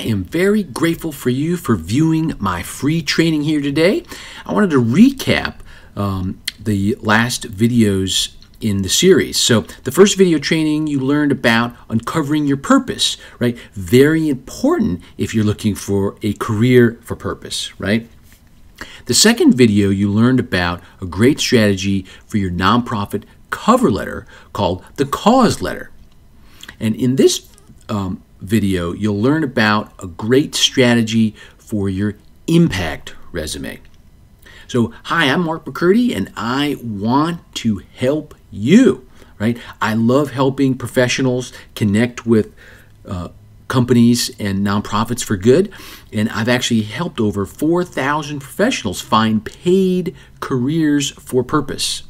am very grateful for you for viewing my free training here today. I wanted to recap the last videos in the series. So the first video training, you learned about uncovering your purpose, right? Very important if you're looking for a career for purpose, right? The second video, you learned about a great strategy for your nonprofit cover letter called the cause letter. And in this video, you'll learn about a great strategy for your impact resume. So, hi, I'm Mark McCurdy, and I want to help you, right? I love helping professionals connect with companies and nonprofits for good, and I've actually helped over 4,000 professionals find paid careers for purpose.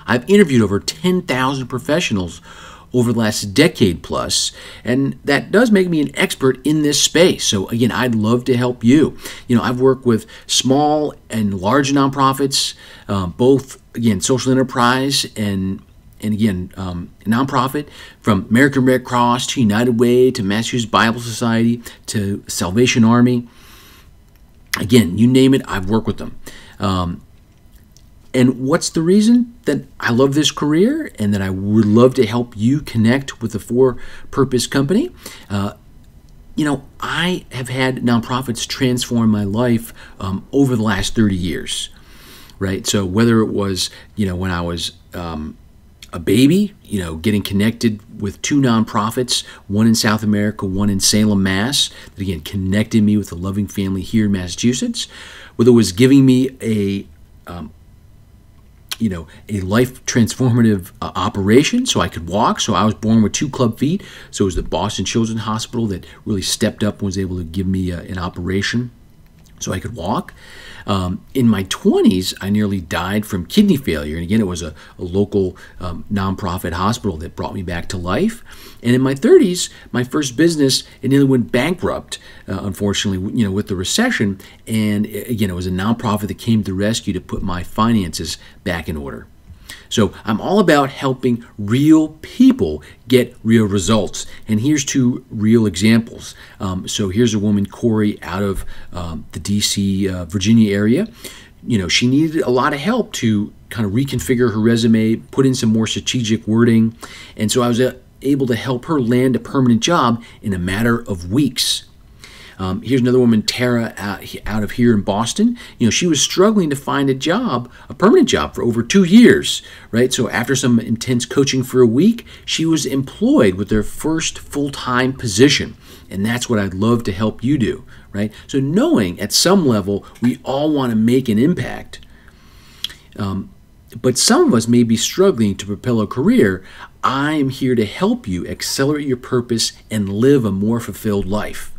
I've interviewed over 10,000 professionals over the last decade plus, and that does make me an expert in this space. So again, I'd love to help you. You know, I've worked with small and large nonprofits, both again social enterprise and again nonprofit, from American Red Cross to United Way to Massachusetts Bible Society to Salvation Army. Again, you name it, I've worked with them. And what's the reason that I love this career and that I would love to help you connect with a for-purpose company? You know, I have had nonprofits transform my life over the last 30 years, right? So whether it was, you know, when I was a baby, you know, getting connected with two nonprofits, one in South America, one in Salem, Mass, that again connected me with a loving family here in Massachusetts, whether it was giving me a life transformative operation so I could walk. So I was born with 2 club feet. So it was the Boston Children's Hospital that really stepped up and was able to give me an operation so I could walk. In my 20s, I nearly died from kidney failure. And again, it was a local nonprofit hospital that brought me back to life. And in my 30s, my first business, it nearly went bankrupt, unfortunately, you know, with the recession. And again, it was a nonprofit that came to the rescue to put my finances back in order. So I'm all about helping real people get real results. And here's 2 real examples. So here's a woman, Corey, out of the D.C., Virginia area. You know, she needed a lot of help to kind of reconfigure her resume, put in some more strategic wording. And so I was able to help her land a permanent job in a matter of weeks. Here's another woman, Tara, out of here in Boston. You know, she was struggling to find a job, a permanent job, for over 2 years, right? So after some intense coaching for a week, she was employed with their first full-time position. And that's what I'd love to help you do, right? So knowing at some level we all want to make an impact, but some of us may be struggling to propel a career. I am here to help you accelerate your purpose and live a more fulfilled life.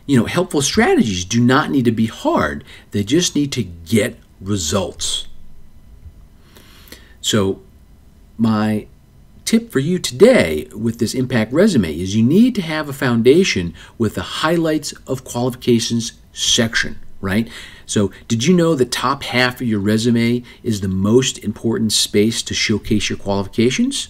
You know, helpful strategies do not need to be hard. They just need to get results. So my tip for you today with this impact resume is you need to have a foundation with the highlights of qualifications section, right? So did you know the top half of your resume is the most important space to showcase your qualifications?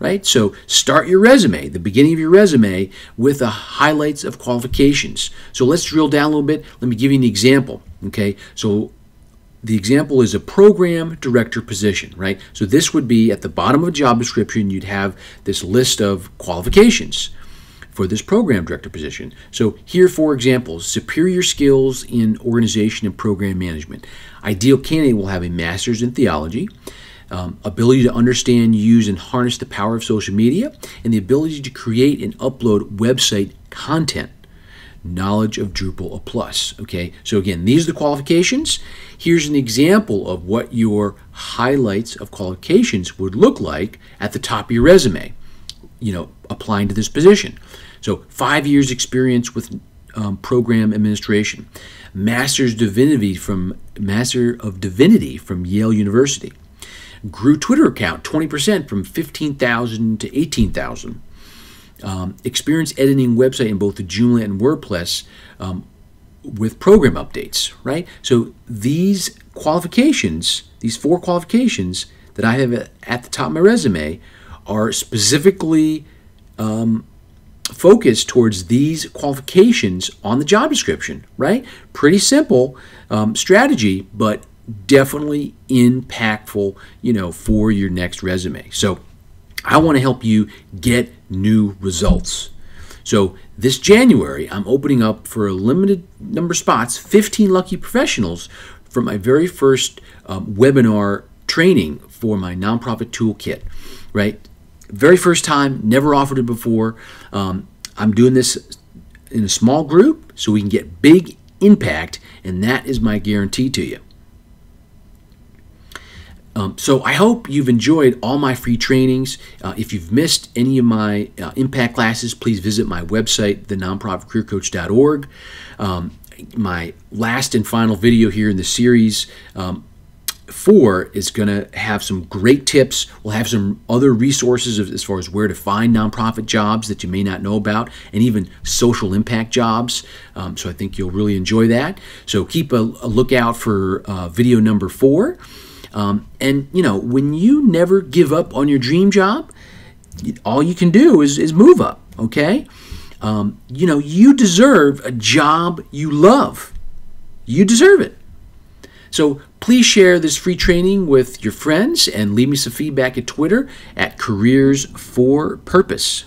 Right? So start your resume, the beginning of your resume, with the highlights of qualifications. So let's drill down a little bit. Let me give you an example. Okay, so the example is a program director position, right? So this would be at the bottom of a job description. You'd have this list of qualifications for this program director position. So here, for example, superior skills in organization and program management. Ideal candidate will have a master's in theology, ability to understand, use, and harness the power of social media, and the ability to create and upload website content. Knowledge of Drupal a plus. Okay, so again, these are the qualifications. Here's an example of what your highlights of qualifications would look like at the top of your resume, you know, applying to this position. So 5 years experience with program administration, Master of Divinity from Yale University. Grew Twitter account 20% from 15,000 to 18,000. Experience editing website in both the Joomla and WordPress with program updates, right? So these qualifications, these 4 qualifications that I have at the top of my resume are specifically focus towards these qualifications on the job description, right? Pretty simple strategy, but definitely impactful, for your next resume. So I want to help you get new results. So this January, I'm opening up for a limited number of spots, 15 lucky professionals, for my very first webinar training for my nonprofit toolkit, right? Very first time, never offered it before. I'm doing this in a small group so we can get big impact, and that is my guarantee to you. So I hope you've enjoyed all my free trainings. If you've missed any of my impact classes, please visit my website, thenonprofitcareercoach.org. My last and final video here in the series 4 is going to have some great tips. We'll have some other resources as far as where to find nonprofit jobs that you may not know about, and even social impact jobs. So I think you'll really enjoy that. So keep a lookout for video number 4. And when you never give up on your dream job, all you can do is move up, okay? You deserve a job you love. You deserve it. So please share this free training with your friends and leave me some feedback at Twitter at Careers4Purpose.